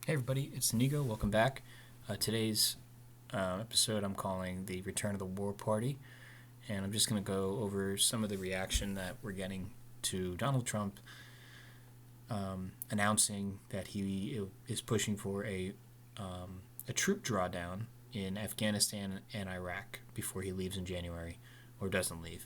Hey everybody, it's Nigo. Welcome back. Today's episode I'm calling The Return of the War Party, and I'm just going to go over some of the reaction that we're getting to Donald Trump announcing that he is pushing for a troop drawdown in Afghanistan and Iraq before he leaves in January, or doesn't leave.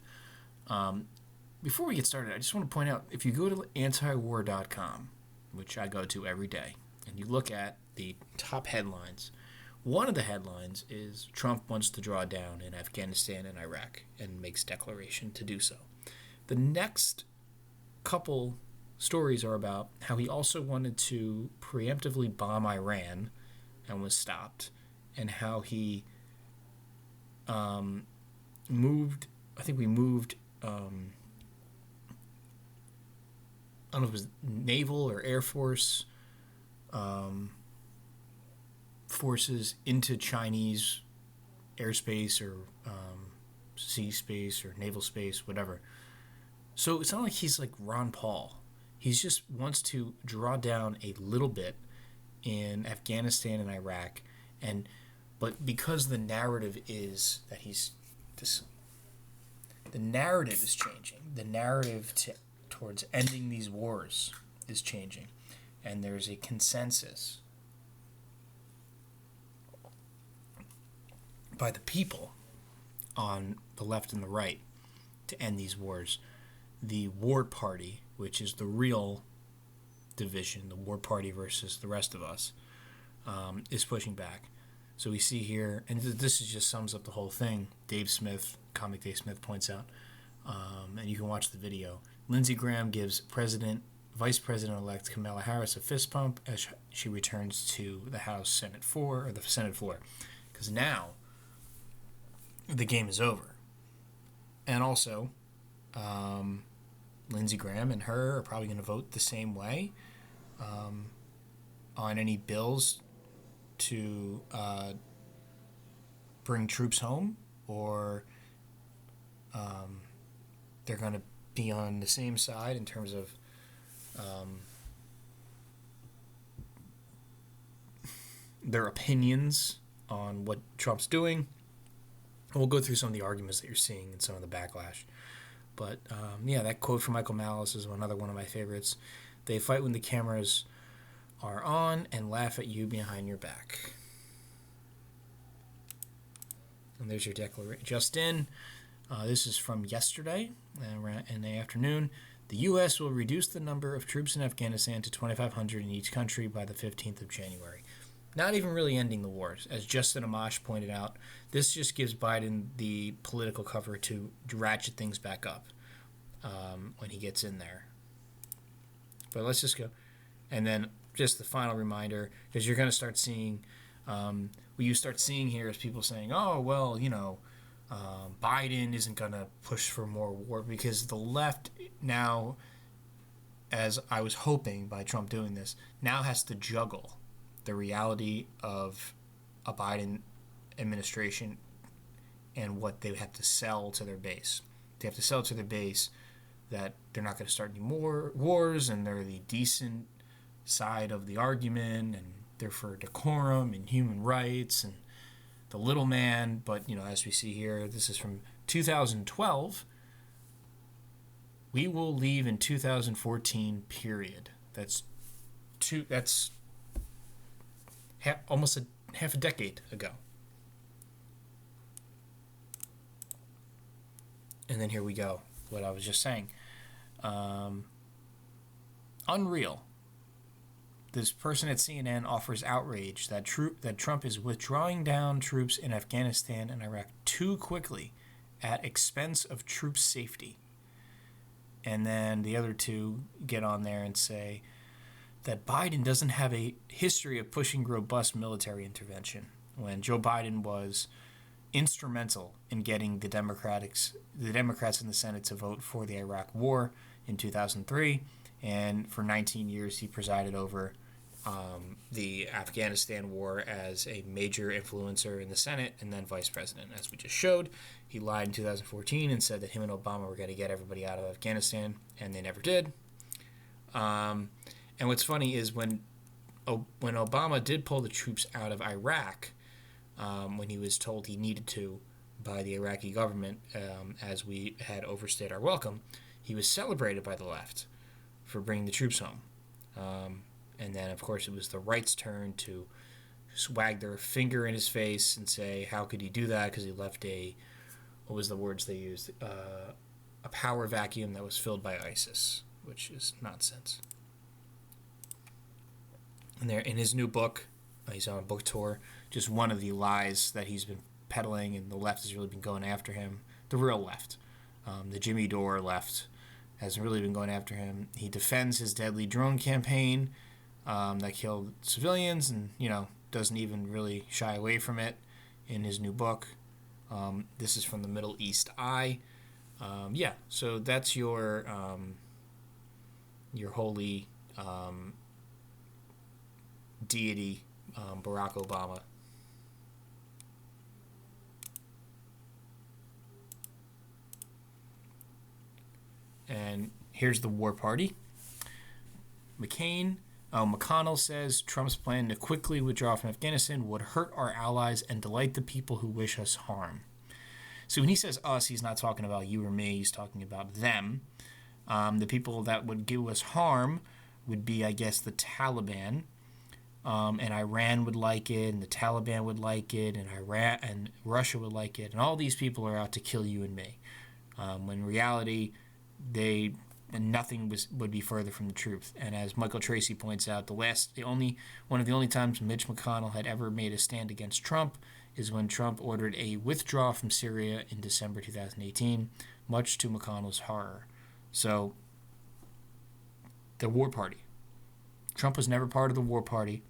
Before we get started, I just want to point out, if you go to antiwar.com, which I go to every day, and you look at the top headlines, one of the headlines is Trump wants to draw down in Afghanistan and Iraq and makes declaration to do so. The next couple stories are about how he also wanted to preemptively bomb Iran and was stopped, and how he moved, I think we moved, I don't know if it was naval or Air Force forces into Chinese airspace or sea space or naval space, whatever. So it's not like he's like Ron Paul. He just wants to draw down a little bit in Afghanistan and Iraq, but because the narrative is that the narrative is changing. The narrative towards ending these wars is changing, and there's a consensus by the people on the left and the right to end these wars. The War Party, which is the real division, the War Party versus the rest of us, is pushing back. So we see here, and this just sums up the whole thing. Dave Smith, Comic Dave Smith, points out, and you can watch the video. Lindsey Graham gives Vice President-elect Kamala Harris a fist pump as she returns to the Senate floor, because now the game is over. And also, Lindsey Graham and her are probably going to vote the same way on any bills to bring troops home, or they're going to be on the same side in terms of their opinions on what Trump's doing. And we'll go through some of the arguments that you're seeing and some of the backlash. But that quote from Michael Malice is another one of my favorites. They fight when the cameras are on and laugh at you behind your back. And there's your declaration. Just in, this is from yesterday in the afternoon. The U.S. will reduce the number of troops in Afghanistan to 2,500 in each country by the 15th of January. Not even really ending the wars. As Justin Amash pointed out, this just gives Biden the political cover to ratchet things back up when he gets in there. But let's just go. And then just the final reminder, because you're going to start seeing, what you start seeing here is people saying, oh, well, Biden isn't going to push for more war, because the left now, as I was hoping by Trump doing this, now has to juggle the reality of a Biden administration and what they have to sell to their base. They have to sell to their base that they're not going to start any more wars, and they're the decent side of the argument, and they're for decorum and human rights and the little man. But, as we see here, this is from 2012. We will leave in 2014, period. That's almost half a decade ago. And then here we go, what I was just saying. Unreal. This person at CNN offers outrage that Trump is withdrawing down troops in Afghanistan and Iraq too quickly at expense of troops' safety. And then the other two get on there and say that Biden doesn't have a history of pushing robust military intervention, when Joe Biden was instrumental in getting the Democrats in the Senate to vote for the Iraq War in 2003, and for 19 years he presided over the Afghanistan War as a major influencer in the Senate and then vice president. As we just showed, he lied in 2014 and said that him and Obama were going to get everybody out of Afghanistan, and they never did. And what's funny is when when Obama did pull the troops out of Iraq, when he was told he needed to by the Iraqi government, as we had overstayed our welcome, he was celebrated by the left for bringing the troops home. And then, of course, it was the right's turn to wag their finger in his face and say, how could he do that? Because he left what was the words they used? A power vacuum that was filled by ISIS, which is nonsense. And there, in his new book, he's on a book tour, just one of the lies that he's been peddling, and the left has really been going after him. The real left. The Jimmy Dore left hasn't really been going after him. He defends his deadly drone campaign that killed civilians, and, doesn't even really shy away from it in his new book. This is from the Middle East Eye. So that's your holy deity, Barack Obama. And here's the war party. McConnell says Trump's plan to quickly withdraw from Afghanistan would hurt our allies and delight the people who wish us harm. So when he says us, he's not talking about you or me. He's talking about them. The people that would do us harm would be, I guess, the Taliban. And Iran would like it, and the Taliban would like it, and Russia would like it. And all these people are out to kill you and me. When in reality, nothing would be further from the truth. And as Michael Tracy points out, one of the only times Mitch McConnell had ever made a stand against Trump is when Trump ordered a withdrawal from Syria in December 2018, much to McConnell's horror. So, the war party. Trump was never part of the war party,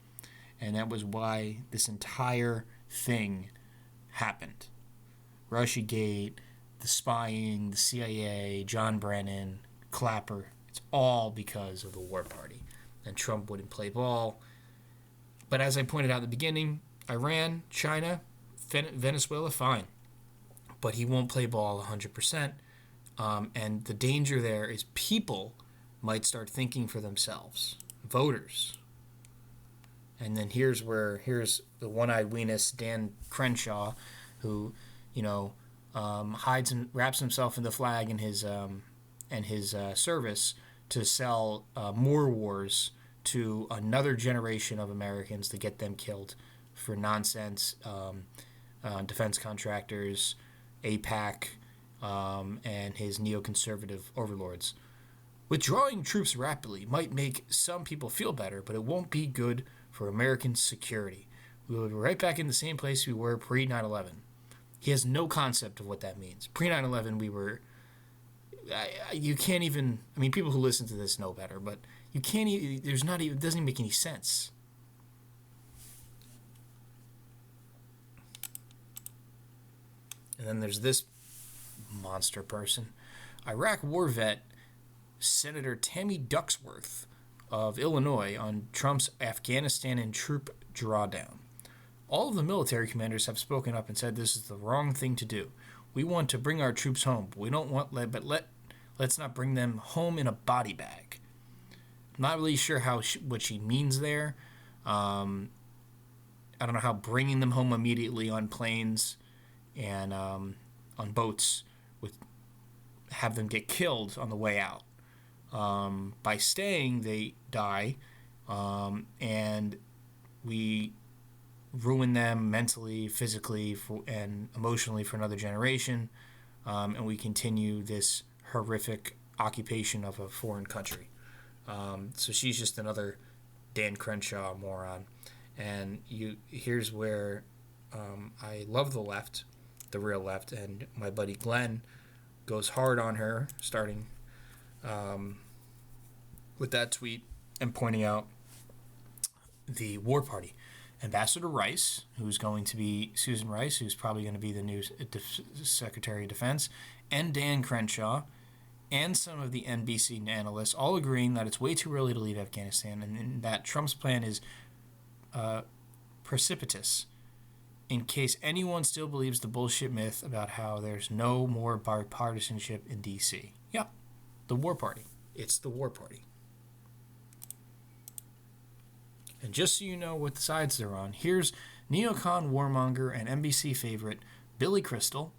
and that was why this entire thing happened. Russiagate, the spying, the CIA, John Brennan, Clapper, it's all because of the war party. And Trump wouldn't play ball. But as I pointed out at the beginning, Iran, China, Venezuela, fine. But he won't play ball 100%. And the danger there is people might start thinking for themselves. Voters. And then here's the one-eyed weenus, Dan Crenshaw, who, hides and wraps himself in the flag and his service to sell more wars to another generation of Americans to get them killed for nonsense. Defense contractors, AIPAC, and his neoconservative overlords. Withdrawing troops rapidly might make some people feel better, but it won't be good for American security. We will be right back in the same place we were pre 9/11. He has no concept of what that means. Pre 9/11, we were. You can't even. I mean, people who listen to this know better, but you can't even. There's not even. It doesn't even make any sense. And then there's this monster person, Iraq war vet Senator Tammy Ducksworth of Illinois, on Trump's Afghanistan and troop drawdown. All of the military commanders have spoken up and said this is the wrong thing to do. We want to bring our troops home, but we don't want let's not bring them home in a body bag. I'm not really sure what she means there. I don't know how bringing them home immediately on planes and on boats would have them get killed on the way out. By staying, they die, and we ruin them mentally, physically, and emotionally for another generation, and we continue this horrific occupation of a foreign country. So she's just another Dan Crenshaw moron. And here's where I love the left, the real left, and my buddy Glenn goes hard on her, starting with that tweet and pointing out the war party. Ambassador Rice, who's going to be Susan Rice, who's probably going to be the new Secretary of Defense, and Dan Crenshaw, and some of the NBC analysts, all agreeing that it's way too early to leave Afghanistan and that Trump's plan is precipitous. In case anyone still believes the bullshit myth about how there's no more bipartisanship in D.C. Yeah, the war party. It's the war party. And just so you know what sides they're on, here's neocon warmonger and NBC favorite Billy Crystal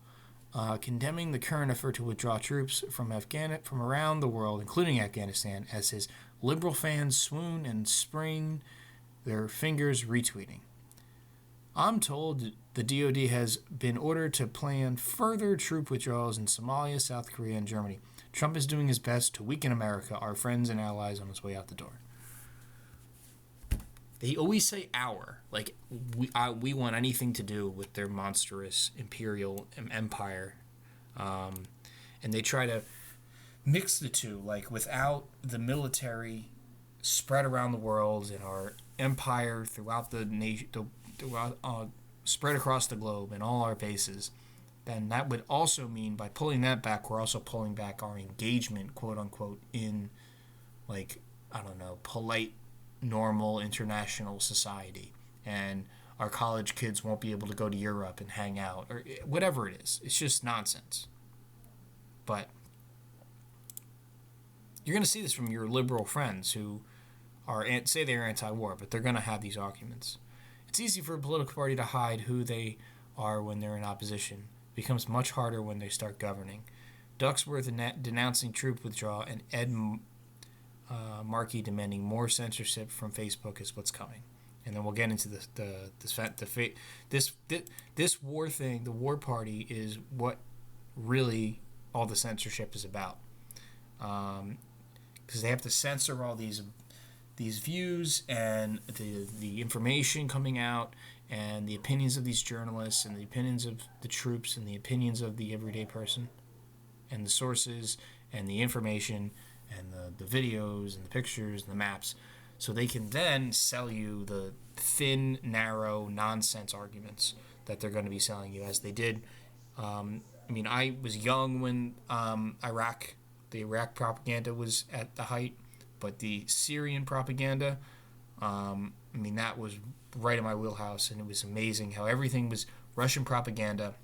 condemning the current effort to withdraw troops from around the world, including Afghanistan, as his liberal fans swoon and spring their fingers retweeting. I'm told the DoD has been ordered to plan further troop withdrawals in Somalia, South Korea, and Germany. Trump is doing his best to weaken America, our friends and allies, on his way out the door. They always say our, like we want anything to do with their monstrous imperial empire. And they try to mix the two, like without the military spread around the world and our empire throughout the nation, spread across the globe and all our bases, then that would also mean by pulling that back, we're also pulling back our engagement, quote unquote, in, like, I don't know, polite, normal international society. And our college kids won't be able to go to Europe and hang out, or whatever it is. It's just nonsense. But you're going to see this from your liberal friends who say they're anti-war, but they're going to have these arguments. It's easy for a political party to hide who they are when they're in opposition. It becomes much harder when they start governing. Ducksworth denouncing troop withdrawal and Ed Markey demanding more censorship from Facebook is what's coming. And then we'll get into this war thing. The war party is what really all the censorship is about, because they have to censor all these views and the information coming out and the opinions of these journalists and the opinions of the troops and the opinions of the everyday person and the sources and the information and the videos and the pictures and the maps, so they can then sell you the thin, narrow, nonsense arguments that they're going to be selling you, as they did. I was young when the Iraq propaganda was at the height, but the Syrian propaganda, that was right in my wheelhouse, and it was amazing how everything was Russian propaganda,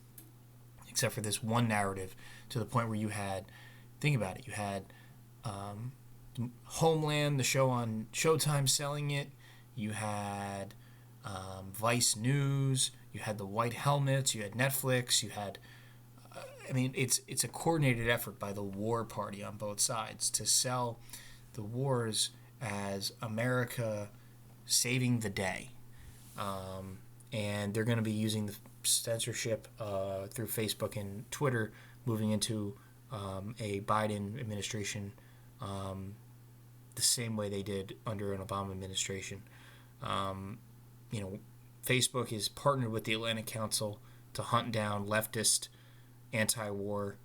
except for this one narrative, to the point where you had, think about it, you had Homeland, the show on Showtime, selling it. You had Vice News. You had the White Helmets. You had Netflix. You had, it's a coordinated effort by the war party on both sides to sell the wars as America saving the day. And they're going to be using the censorship through Facebook and Twitter moving into a Biden administration, the same way they did under an Obama administration. Facebook is partnered with the Atlantic Council to hunt down leftist, anti-war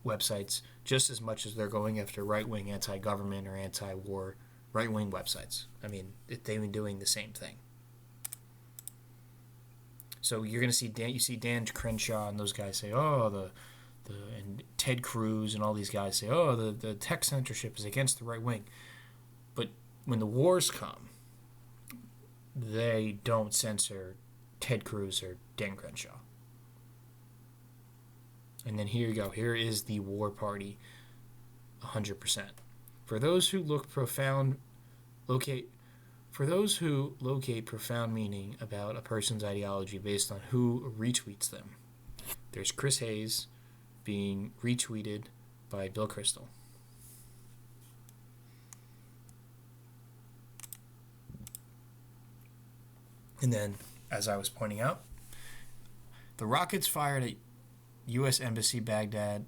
websites just as much as they're going after right-wing, anti-government, or anti-war right-wing websites. They've been doing the same thing. So you're going to see Dan Crenshaw and those guys say, and Ted Cruz and all these guys say, the tech censorship is against the right wing. But when the wars come, they don't censor Ted Cruz or Dan Crenshaw. And then here you go. Here is the war party, 100%. For those who locate profound meaning about a person's ideology based on who retweets them, there's Chris Hayes being retweeted by Bill Crystal. And then, as I was pointing out, the rockets fired at U.S. Embassy Baghdad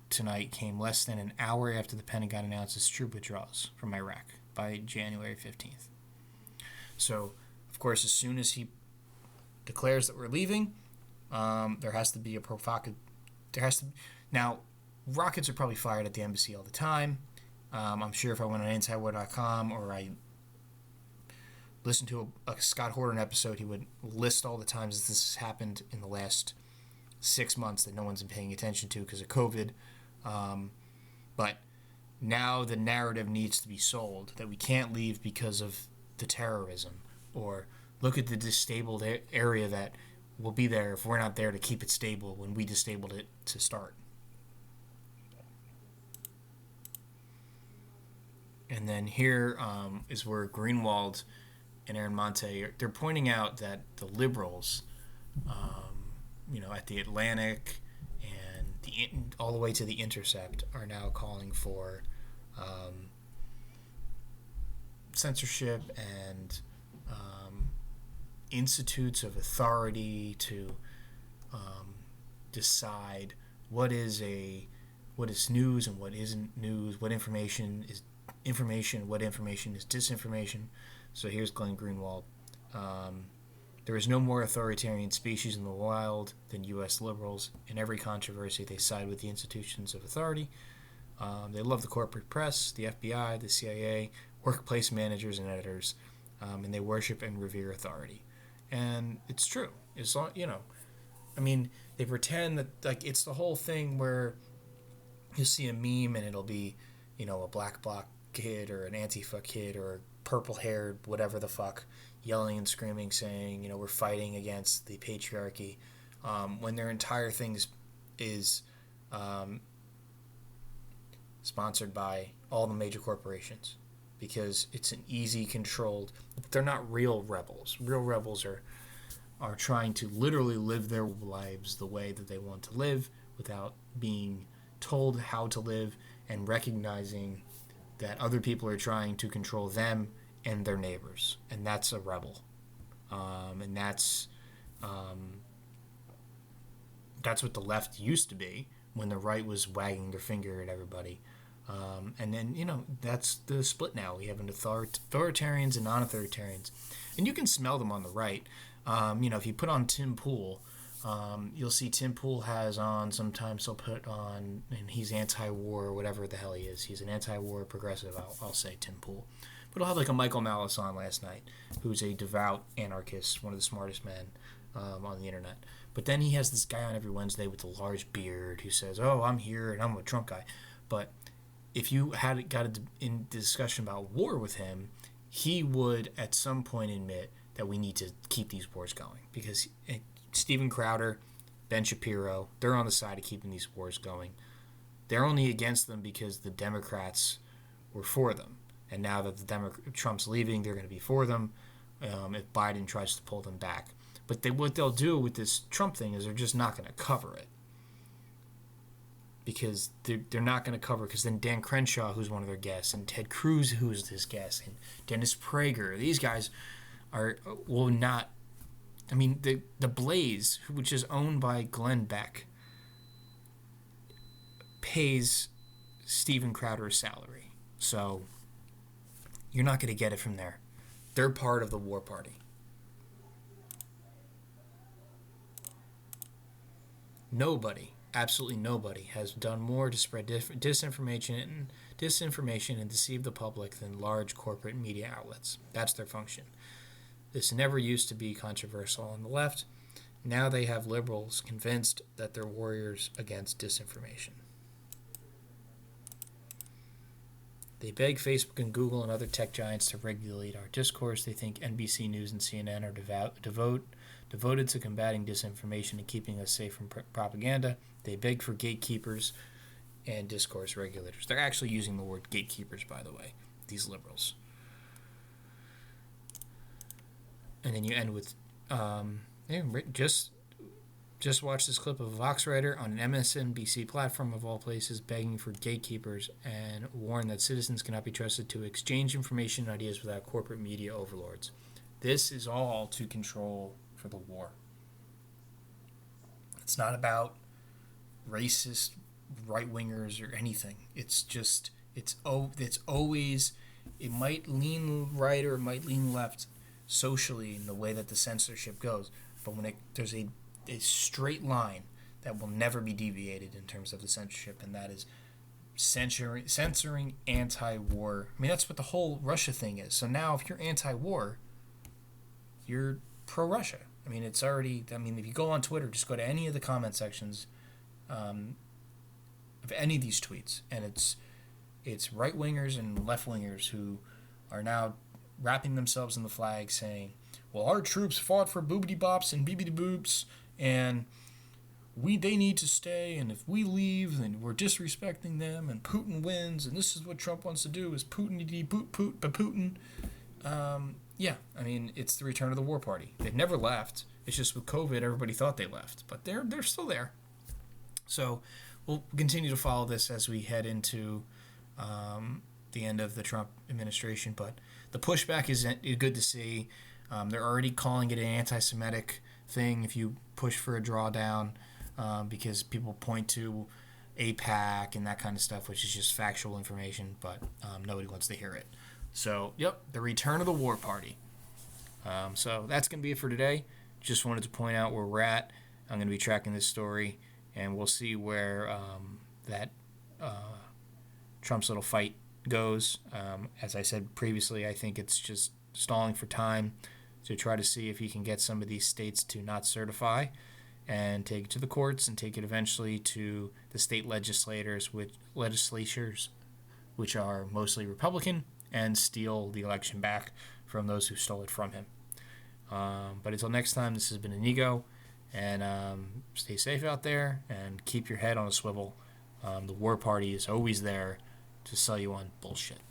tonight came less than an hour after the Pentagon announced its troop withdrawals from Iraq by January 15th. So, of course, as soon as he declares that we're leaving, there has to be now, rockets are probably fired at the embassy all the time. I'm sure if I went on antiwar.com or I listened to a Scott Horton episode, he would list all the times that this has happened in the last 6 months that no one's been paying attention to because of COVID. But now the narrative needs to be sold that we can't leave because of the terrorism, or look at the disabled area that will be there if we're not there to keep it stable when we disabled it to start. And then here is where Greenwald and Aaron Monte, they're pointing out that the liberals, at the Atlantic and all the way to the Intercept are now calling for censorship and institutes of authority to decide what is news and what isn't news, what information is information, what information is disinformation. So here's Glenn Greenwald. There is no more authoritarian species in the wild than U.S. liberals. In every controversy, they side with the institutions of authority. They love the corporate press, the FBI, the CIA, workplace managers and editors, and they worship and revere authority. And it's true. It's all, they pretend that it's the whole thing where you'll see a meme and it'll be, a black bloc kid or an Antifa kid or a purple-haired whatever the fuck yelling and screaming saying, we're fighting against the patriarchy, when their entire thing is sponsored by all the major corporations because it's an easy controlled. They're not real rebels. Real rebels are trying to literally live their lives the way that they want to live without being told how to live and recognizing that other people are trying to control them and their neighbors, and that's a rebel. And that's what the left used to be when the right was wagging their finger at everybody. And then, that's the split now. We have an authoritarians and non-authoritarians. And you can smell them on the right. If you put on Tim Pool, you'll see Tim Pool has on, sometimes he'll put on, and he's anti-war or whatever the hell he is. He's an anti-war progressive, I'll say Tim Pool. But he'll have like a Michael Malice on last night, who's a devout anarchist, one of the smartest men on the internet. But then he has this guy on every Wednesday with the large beard who says, oh, I'm here and I'm a Trump guy. But if you had got in discussion about war with him, he would at some point admit that we need to keep these wars going. Because Steven Crowder, Ben Shapiro, they're on the side of keeping these wars going. They're only against them because the Democrats were for them. And now that Trump's leaving, they're going to be for them if Biden tries to pull them back. But what they'll do with this Trump thing is they're just not going to cover it. Because they're not going to cover it. Because then Dan Crenshaw, who's one of their guests, and Ted Cruz, who's this guest, and Dennis Prager, these guys will not. I mean, the Blaze, which is owned by Glenn Beck, pays Steven Crowder's salary. So you're not going to get it from there. They're part of the war party. Nobody, absolutely nobody, has done more to spread disinformation and deceive the public than large corporate media outlets. That's their function. This never used to be controversial on the left. Now they have liberals convinced that they're warriors against disinformation. They beg Facebook and Google and other tech giants to regulate our discourse. They think NBC News and CNN are devoted to combating disinformation and keeping us safe from propaganda. They beg for gatekeepers and discourse regulators. They're actually using the word gatekeepers, by the way, these liberals. And then you end with, just watch this clip of a Vox writer on an MSNBC platform of all places begging for gatekeepers and warn that citizens cannot be trusted to exchange information and ideas without corporate media overlords. This is all to control for the war. It's not about racist right-wingers or anything. It's just, it's always, it might lean right or it might lean left socially in the way that the censorship goes, but when there's a straight line that will never be deviated in terms of the censorship, and that is censoring anti-war. I mean, that's what the whole Russia thing is. So now if you're anti-war, you're pro-Russia. I mean, it's already, if you go on Twitter, just go to any of the comment sections of any of these tweets, and it's right-wingers and left-wingers who are now wrapping themselves in the flag saying, well, our troops fought for boobity bops and beebity boops, and they need to stay, and if we leave, then we're disrespecting them, and Putin wins, and this is what Trump wants to do is Putin. Yeah, I mean, it's the return of the war party. They've never left. It's just with COVID, everybody thought they left, but they're still there. So we'll continue to follow this as we head into the end of the Trump administration. But the pushback is good to see. They're already calling it an anti-Semitic thing if you push for a drawdown, because people point to AIPAC and that kind of stuff, which is just factual information, but nobody wants to hear it. So, yep, the return of the war party. So that's going to be it for today. Just wanted to point out where we're at. I'm going to be tracking this story, and we'll see where that Trump's little fight goes. As I said previously, I think it's just stalling for time to try to see if he can get some of these states to not certify and take it to the courts and take it eventually to the state legislatures, which are mostly Republican, and steal the election back from those who stole it from him. But until next time, this has been Inigo, and stay safe out there and keep your head on a swivel. The war party is always there to sell you on bullshit.